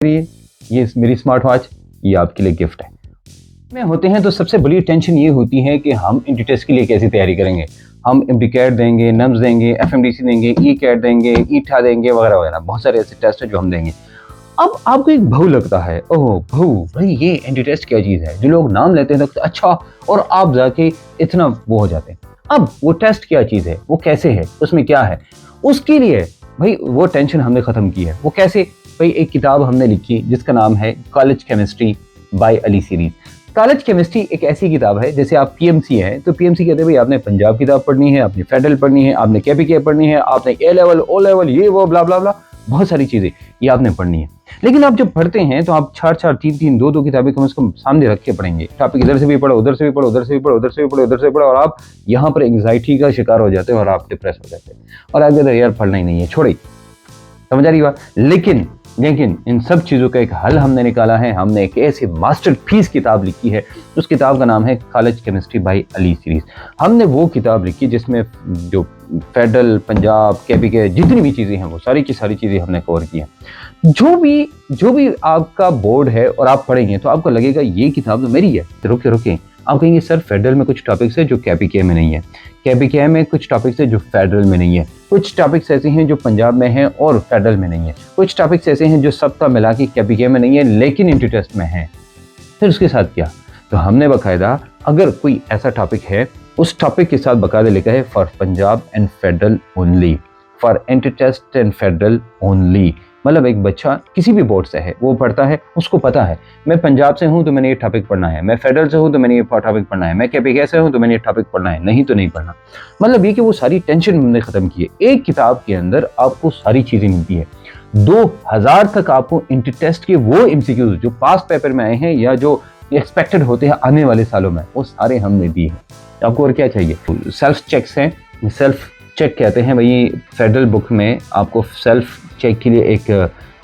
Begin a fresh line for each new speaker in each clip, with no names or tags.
ये मेरी smart watch, ये आपके लिए गिफ्ट है। में होते हैं तो सबसे बड़ी टेंशन ये होती है कि हम इंटी टेस्ट के लिए कैसे तैयारी करेंगे। हम एमडी-कैट देंगे, नम्स देंगे, एफएमडीसी देंगे, ई-कैट देंगे, ईठा देंगे, वगैरह वगैरह, बहुत सारे ऐसे टेस्ट हैं जो हम देंगे। अब आपको एक भव लगता है, ओह भव भाई ये एंटी टेस्ट क्या चीज़ है, जो लोग नाम लेते हैं तो अच्छा, और आप जाके इतना वो हो जाते हैं। अब वो टेस्ट क्या चीज़ है, वो कैसे है, उसमें क्या है, उसके लिए भाई वो टेंशन हमने ख़त्म की है। वो कैसे भाई, एक किताब हमने लिखी जिसका नाम है college chemistry bye Ali series. College chemistry एक ऐसी किताब है, जैसे आप पीएमसी हैं तो पीएमसी कहते हैं भाई आपने पंजाब किताब पढ़नी है, आपने फेडरल पढ़नी है, आपने केपीके पढ़नी है, आपने ए लेवल ओ लेवल ये वो ब्ला ब्ला ब्ला, बहुत सारी चीज़ें ये आपने पढ़नी है। लेकिन आप जब पढ़ते हैं तो आप 4-4, 3-3, 2-2 किताबें कम से कम सामने रख के पढ़ेंगे। टॉपिक इधर से भी पढ़ो, उधर से भी पढ़ो, उधर से भी पढ़ो, उधर से भी पढ़ो, उधर से भी पढ़ो, और आप यहाँ पर एंग्जाइटी का शिकार हो जाते हैं और आप डिप्रेस हो जाते हैं और आप कहते हैं यार पढ़ना ही नहीं है, छोड़े। समझ आ रही बात? लेकिन इन सब चीज़ों का एक हल हमने निकाला है। हमने एक ऐसी मास्टरपीस किताब लिखी है, उस किताब का नाम है college chemistry bye Ali series. हमने वो किताब लिखी जिसमें जो फेडरल, पंजाब, केपीके जितनी भी चीज़ें हैं वो सारी की सारी चीज़ें हमने कवर की हैं। जो भी आपका बोर्ड है और आप पढ़ेंगे तो आपको लगेगा ये किताब तो मेरी है। रुके आप कहेंगे सर फेडरल में कुछ टॉपिक्स है जो केपीके में नहीं है, केपीके में कुछ टॉपिक्स है जो फेडरल में नहीं है, कुछ टॉपिक्स ऐसे हैं जो पंजाब में हैं और फेडरल में नहीं है, कुछ टॉपिक्स ऐसे हैं जो सबका मिला के केपीके में नहीं है लेकिन इंटी टेस्ट में है। फिर उसके साथ क्या? तो हमने बाकायदा अगर कोई ऐसा टॉपिक है उस टॉपिक के साथ बाकायदा लिखा है for Punjab and federal only, for entry test and federal only. मतलब एक बच्चा किसी भी बोर्ड से है, वो पढ़ता है, उसको पता है मैं पंजाब से हूँ तो मैंने ये टॉपिक पढ़ना है, मैं फेडरल से हूँ तो मैंने ये टॉपिक पढ़ना है, मैं केपीके से हूँ तो मैंने ये टॉपिक पढ़ना है, नहीं तो नहीं पढ़ना। मतलब ये कि वो सारी टेंशन हमने ख़त्म की है। एक किताब के अंदर आपको सारी चीज़ें मिलती है। 2000 तक आपको इंटी टेस्ट के वो एमसीक्यूज जो पास्ट पेपर में आए हैं या जो एक्सपेक्टेड होते हैं आने वाले सालों में, वो सारे हमने दिए हैं। आपको और क्या चाहिए? सेल्फ चेक्स हैं, सेल्फ चेक कहते हैं भाई। फेडरल बुक में आपको सेल्फ चेक के लिए एक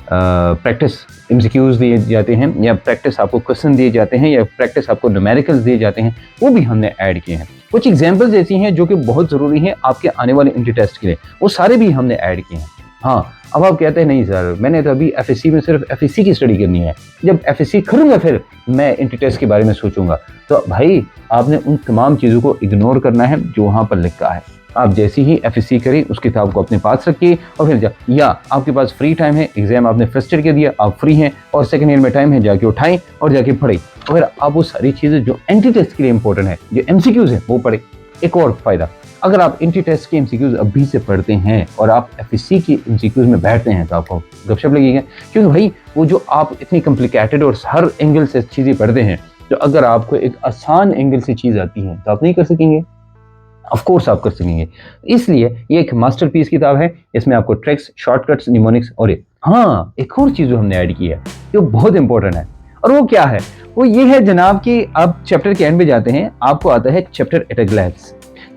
प्रैक्टिस एमसीक्यूज दिए जाते हैं, या प्रैक्टिस आपको क्वेश्चन दिए जाते हैं, या प्रैक्टिस आपको न्यूमेरिकल्स दिए जाते हैं, वो भी हमने ऐड किए हैं। कुछ एग्जांपल्स ऐसी हैं जो कि बहुत ज़रूरी हैं आपके आने वाले इंटी टेस्ट के लिए, वो सारे भी हमने ऐड किए हैं। हाँ, अब आप कहते हैं नहीं सर मैंने तो अभी एफएससी में सिर्फ एफएससी की स्टडी करनी है, जब एफएससी करूँगा फिर मैं इंटी टेस्ट के बारे में सोचूंगा। तो भाई आपने उन तमाम चीज़ों को इग्नोर करना है जो वहाँ पर लिखा है। आप जैसे ही एफएससी करें उस किताब को अपने पास रखिए और फिर या आपके पास फ्री टाइम है, एग्जाम आपने फर्स्ट ईयर के दिया, आप फ्री हैं और सेकंड ईयर में टाइम है, जाके उठाएं और जाके पढ़ें। और फिर आप वो सारी चीज़ें जो एंटी टेस्ट के लिए इंपॉर्टेंट है, जो एमसीक्यूज है, वो पढ़ें। एक और फायदा, अगर आप इंटी टेस्ट के एमसीक्यूज अभी से पढ़ते हैं और आप एफएससी के एमसीक्यूज में बैठते हैं तो आपको गपशप लगेगा, क्योंकि भाई वो जो आप इतनी कॉम्प्लिकेटेड और हर एंगल से चीज़ें पढ़ते हैं, तो अगर आपको एक आसान एंगल से चीज़ आती है तो आप नहीं कर सकेंगे। ऑफ कोर्स आप कर सकेंगे। इसलिए ये एक मास्टरपीस किताब है, इसमें आपको ट्रिक्स, शॉर्टकट्स, निमोनिक्स और एक और चीज़ जो हमने ऐड की है जो बहुत इंपॉर्टेंट है, और वो क्या है? वो ये है जनाब कि आप चैप्टर के एंड में जाते हैं, आपको आता है chapter at a glance.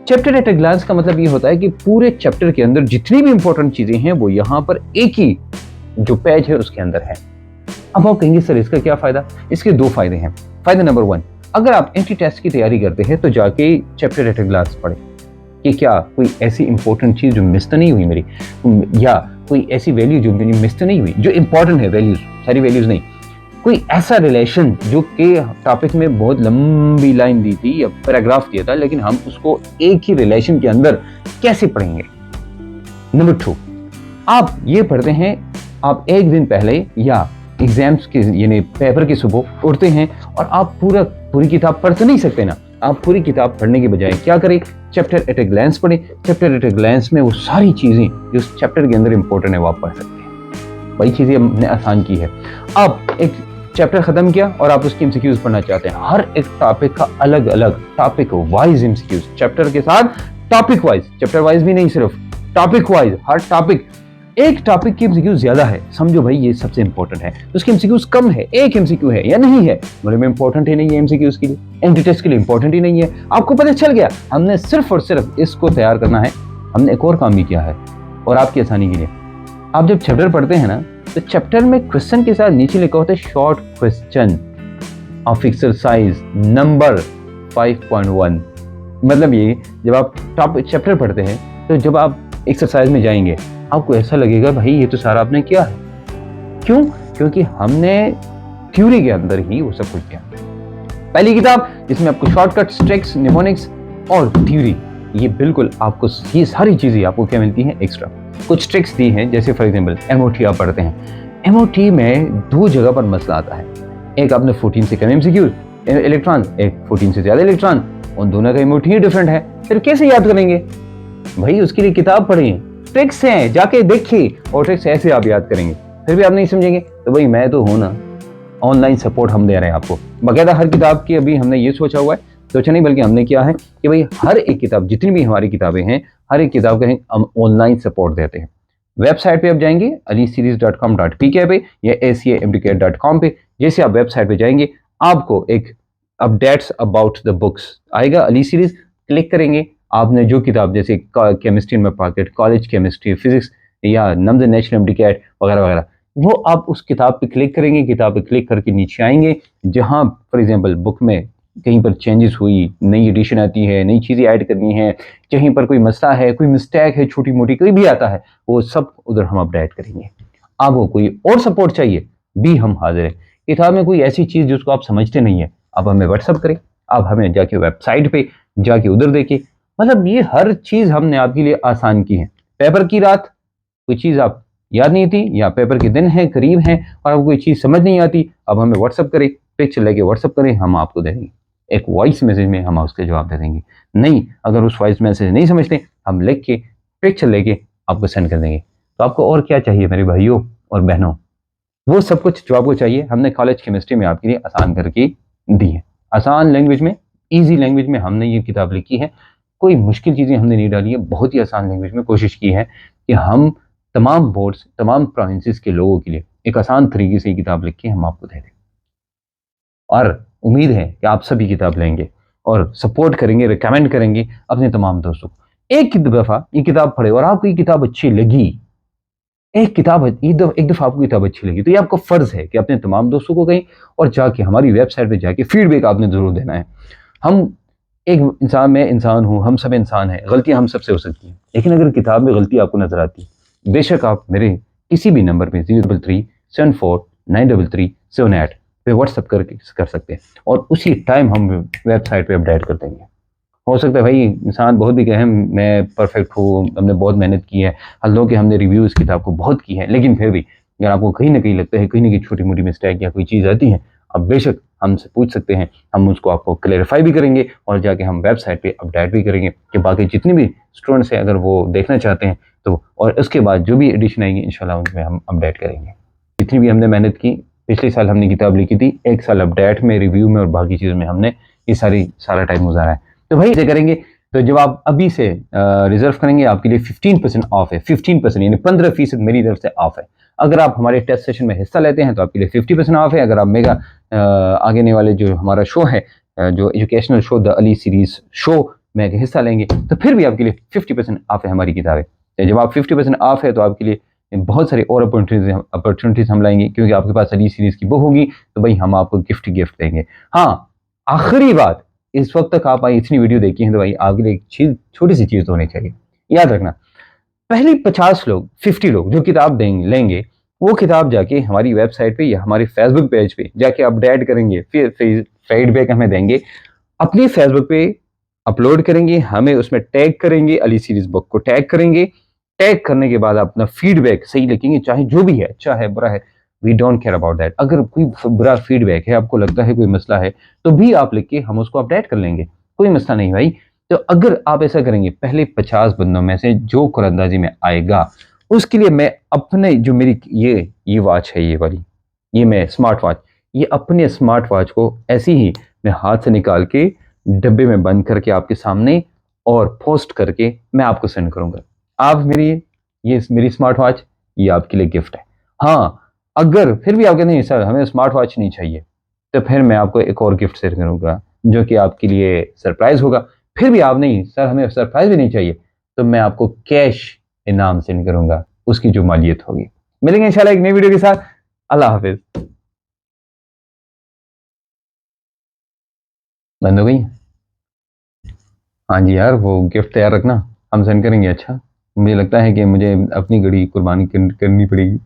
Chapter at a glance का मतलब ये होता है कि पूरे चैप्टर के अंदर जितनी भी इंपॉर्टेंट चीज़ें हैं वो यहाँ पर एक ही जो पेज है उसके अंदर है। अब आप कहेंगे सर इसका क्या फ़ायदा? इसके 2 फायदे हैं। फ़ायदा नंबर 1, अगर आप इंटी टेस्ट की तैयारी करते हैं तो जाके चैप्टर एट अ ग्लांस पढ़ें कि क्या कोई ऐसी इंपॉर्टेंट चीज़ जो मिस तो नहीं हुई मेरी, या कोई ऐसी वैल्यू जो मेरी मिस तो नहीं हुई, जो इंपॉर्टेंट है, वैल्यूज सारी वैल्यूज नहीं, कोई ऐसा रिलेशन जो कि टॉपिक में बहुत लंबी लाइन दी थी या पैराग्राफ दिया था, लेकिन हम उसको एक ही रिलेशन के अंदर कैसे पढ़ेंगे। नंबर 2, आप ये पढ़ते हैं, आप एक दिन पहले या एग्जाम्स के यानी पेपर की सुबह उठते हैं और आप पूरी किताब पढ़ तो नहीं सकते ना, आप पूरी किताब पढ़ने के बजाय क्या करें? चैप्टर एट अ ग्लांस पढ़ें। चैप्टर एट अ ग्लांस में वो सारी चीज़ें जो चैप्टर के अंदर इंपॉर्टेंट है वो आप पढ़ सकते हैं। वही चीज़ें हमने आसान की है। अब एक चैप्टर ख़त्म किया और आप उसकी एमसीक्यूज पढ़ना चाहते हैं, हर एक टॉपिक का अलग अलग टॉपिक वाइज एमसीक्यूज, चैप्टर के साथ टॉपिक वाइज, चैप्टर वाइज भी नहीं, सिर्फ टॉपिक वाइज। हर टॉपिक, एक टॉपिक की एमसीक्यूज ज्यादा है, समझो भाई ये सबसे इंपॉर्टेंट है, उसकी एमसीक्यूज कम है, एक एमसीक्यू है या नहीं है, बड़े में इंपॉर्टेंट ही नहीं है एमसीक्यूज के लिए, एंटी टेस्ट के लिए इंपॉर्टेंट ही नहीं है। आपको पता चल गया, हमने सिर्फ और सिर्फ इसको तैयार करना है। हमने एक और काम भी किया है और आपकी आसानी के लिए, आप जब चैप्टर पढ़ते हैं ना तो चैप्टर में क्वेश्चन के साथ नीचे लिखा होता है short question of exercise number 5.1। मतलब ये जब आप टॉप चैप्टर पढ़ते हैं तो जब आप एक्सरसाइज में जाएंगे आपको ऐसा लगेगा भाई ये तो सारा आपने किया है। क्यों? क्योंकि हमने थ्योरी के अंदर ही वो सब कुछ किया। पहली किताब जिसमें आपको शॉर्टकट्स, ट्रिक्स, निमोनिक्स और थ्योरी, ये बिल्कुल आपको ये सारी चीज़ें आपको क्या मिलती हैं एक्स्ट्रा। कुछ ट्रिक्स दी हैं, जैसे फॉर एग्जांपल एमओटी आप पढ़ते हैं, एमओटी में 2 जगह पर मसला आता है। एक आपने 14 से कम एमसीक्यू इलेक्ट्रॉन, एक 14 से ज़्यादा इलेक्ट्रॉन, उन दोनों का एमओटी ही डिफरेंट है। फिर कैसे याद करेंगे भाई? उसके लिए किताब पढ़िए, ट्रिक्स हैं, जाके देखिए, और ट्रिक्स ऐसे आप याद करेंगे। फिर भी आप नहीं समझेंगे तो भाई मैं तो हूं ना, ऑनलाइन सपोर्ट हम दे रहे हैं आपको बकायदा। हर किताब की अभी हमने ये सोचा हुआ है, सोचा नहीं बल्कि हमने किया है कि भाई हर एक किताब, जितनी भी हमारी किताबें हैं, हर एक किताब का हम ऑनलाइन सपोर्ट देते हैं। वेबसाइट पे आप जाएंगे aliseries.com.pk पे या acamdcat.com पे। जैसे आप वेबसाइट पे जाएंगे आपको एक अपडेट्स अबाउट द बुक्स आएगा, अली सीरीज क्लिक करेंगे। आपने जो किताब जैसे केमिस्ट्री में पॉकेट, कॉलेज केमिस्ट्री, फिजिक्स या नम्स नेशनल एमडीकैट वगैरह वगैरह, वो आप उस किताब पे क्लिक करेंगे। किताब पे क्लिक करके नीचे आएंगे, जहां फॉर एग्जांपल बुक में कहीं पर चेंजेस हुई, नई एडिशन आती है, नई चीज़ें ऐड करनी है, कहीं पर कोई मसला है, कोई मिस्टेक है, छोटी मोटी कोई भी आता है, वो सब उधर हम अपडेट करेंगे। आपको कोई और सपोर्ट चाहिए भी हम हाजिर है। किताब में कोई ऐसी चीज़ जिसको आप समझते नहीं है, आप हमें व्हाट्सअप करें, आप हमें जाके वेबसाइट पे जाके उधर देखें। मतलब ये हर चीज़ हमने आपके लिए आसान की है। पेपर की रात कोई चीज़ आप याद नहीं थी, या पेपर के दिन है करीब हैं और आपको कोई चीज़ समझ नहीं आती, अब हमें व्हाट्सअप करें, पिक्चर लेके व्हाट्सअप करें, हम आपको दे देंगे। एक वॉइस मैसेज में हम उसके जवाब दे देंगे। नहीं, अगर उस वॉइस मैसेज नहीं समझते, हम लिख के पिक्चर लेके आपको सेंड कर देंगे। तो आपको और क्या चाहिए मेरे भाइयों और बहनों? वो सब कुछ जो आपको चाहिए हमने कॉलेज केमिस्ट्री में आपके लिए आसान करके दी है। आसान लैंग्वेज में, ईजी लैंग्वेज में हमने ये किताब लिखी है। कोई मुश्किल चीज़ें हमने नहीं डाली है, बहुत ही आसान लैंग्वेज में कोशिश की है कि हम तमाम बोर्ड्स, तमाम प्रोविंसेस के लोगों के लिए एक आसान तरीके से ये किताब लिख के हम आपको दे दें। और उम्मीद है कि आप सभी किताब लेंगे और सपोर्ट करेंगे, रिकमेंड करेंगे अपने तमाम दोस्तों को। एक दफ़ा ये किताब पढ़े और आपको ये किताब अच्छी लगी, एक दफ़ा आपको किताब अच्छी लगी, तो ये आपका फ़र्ज़ है कि अपने तमाम दोस्तों को कहें और जाके हमारी वेबसाइट पे जाके फीडबैक आपने ज़रूर देना है। हम एक इंसान, मैं इंसान हूँ, हम सब इंसान हैं, गलतियाँ हम सबसे हो सकती हैं, लेकिन अगर किताब में गलती आपको नज़र आती है, बेशक आप मेरे किसी भी नंबर पे 0337493378 पे व्हाट्सअप कर सकते हैं और उसी टाइम हम वेबसाइट पे अपडेट कर देंगे। हो सकता है भाई इंसान बहुत भी कहे मैं परफेक्ट हूँ, हमने बहुत मेहनत की है, हालांकि हमने रिव्यू इस किताब को बहुत की है, लेकिन फिर भी अगर आपको कहीं ना कहीं लगता है कहीं ना कहीं छोटी मोटी मिस्टेक या कोई चीज़ आती है, आप बेशक हमसे पूछ सकते हैं, हम उसको आपको क्लेरिफाई भी करेंगे और जाके हम वेबसाइट पे अपडेट भी करेंगे कि बाकी जितने भी स्टूडेंट्स हैं अगर वो देखना चाहते हैं तो, और उसके बाद जो भी एडिशन आएंगी इंशाल्लाह उनमें हम अपडेट करेंगे। जितनी भी हमने मेहनत की, पिछले साल हमने किताब लिखी थी, एक साल अपडेट में, रिव्यू में और बाकी चीज़ों में हमने ये सारा टाइम गुजारा है। तो भाई ऐसे करेंगे तो जब आप अभी से रिजर्व करेंगे आपके लिए 15% ऑफ है। 15% यानी 15% मेरी तरफ से ऑफ है। अगर आप हमारे टेस्ट सेशन में हिस्सा लेते हैं तो आपके लिए 50% ऑफ है। अगर आप मेगा आगे आने वाले जो हमारा शो है, जो educational show the Ali series show में हिस्सा लेंगे तो फिर भी आपके लिए 50% ऑफ है हमारी किताबें। जब आप 50% ऑफ है तो आपके लिए बहुत सारी और अपॉर्चुनिटीज हम लाएंगे, क्योंकि आपके पास अली सीरीज की बुक होगी तो भाई हम आपको गिफ्ट देंगे। हाँ, आखिरी बात, इस वक्त तक आप इतनी वीडियो देखी है तो भाई आगे एक चीज, छोटी सी चीज तो होनी चाहिए, याद रखना। पहले 50 लोग, 50 लोग जो किताब देंगे लेंगे, वो किताब जाके हमारी वेबसाइट पे या हमारे फेसबुक पेज पे जाके अपडेट करेंगे, फिर फीडबैक हमें देंगे, अपनी फेसबुक पे अपलोड करेंगे, हमें उसमें टैग करेंगे, अली सीरीज बुक को टैग करेंगे। टैग करने के बाद अपना फीडबैक सही लिखेंगे, चाहे जो भी है, अच्छा है बुरा है, we don't care about that. अगर कोई बुरा फीडबैक है, आपको लगता है कोई मसला है, तो भी आप लिख के हम उसको अपडेट कर लेंगे, कोई मसला नहीं भाई। तो अगर आप ऐसा करेंगे, पहले 50 बंदों में से जो कुरंदाजी में आएगा उसके लिए मैं अपने, जो मेरी ये वॉच है, ये वाली, ये मैं स्मार्ट वॉच, ये अपने स्मार्ट वॉच को ऐसी ही मैं हाथ से निकाल के डब्बे में बंद करके आपके सामने और पोस्ट करके मैं आपको सेंड करूंगा। आप ये मेरी स्मार्ट वॉच, ये आपके लिए गिफ्ट है। हाँ, अगर फिर भी आप कहते हैं सर हमें स्मार्ट वॉच नहीं चाहिए, तो फिर मैं आपको एक और गिफ्ट शेयर करूंगा जो कि आपके लिए सरप्राइज होगा। फिर भी आप नहीं सर हमें सरप्राइज भी नहीं चाहिए, तो मैं आपको कैश इनाम सेंड करूंगा, उसकी जो मालियत होगी। मिलेंगे इंशाल्लाह एक नई वीडियो के साथ। अल्लाह हाफिज। बंद हो गई? हाँ जी यार, वो गिफ्ट तैयार रखना, हम सेंड करेंगे। अच्छा, मुझे लगता है कि मुझे अपनी घड़ी कुर्बानी करनी पड़ेगी।